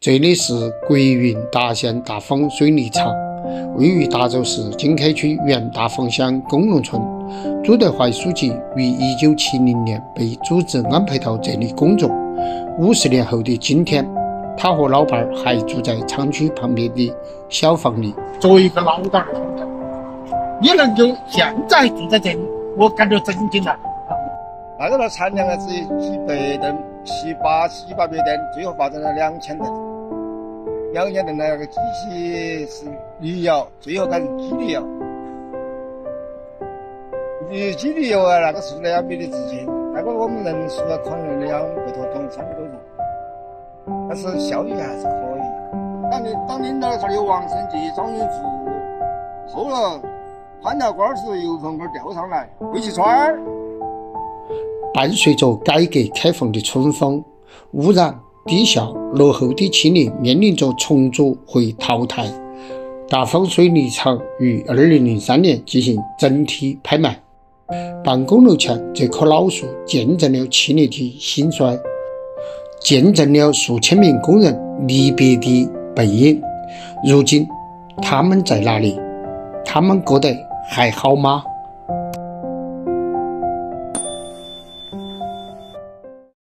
这里是国运达县大坊水泥厂，位于达州市经开区原大坊乡工农村。朱德怀书记于1970年被组织安排到这里工作。50年后的今天，他和老伴还住在厂区旁边的小房里。作为一个老大的工头，你能够现在住在这里，我感觉震惊了。那个产量是700吨、700-800吨，最后发展了2000吨。2000吨的那个机器是滤窑，最后改成机滤窑。机滤窑啊，那个数量比的之前，那个我们人数可能200多吨、300多吨，但是效益还是可以。当年那时候有王生记、张云福，后来潘大官是由从那儿调上来，魏其川。伴随着改革开放的春风，污染、低效、落后的青年面临着重组或淘汰。大坊水泥厂于2003年进行整体拍卖，办公楼前这棵老树见证了青年的兴衰，见证了数千名工人离别的背影。如今他们在哪里？他们过得还好吗？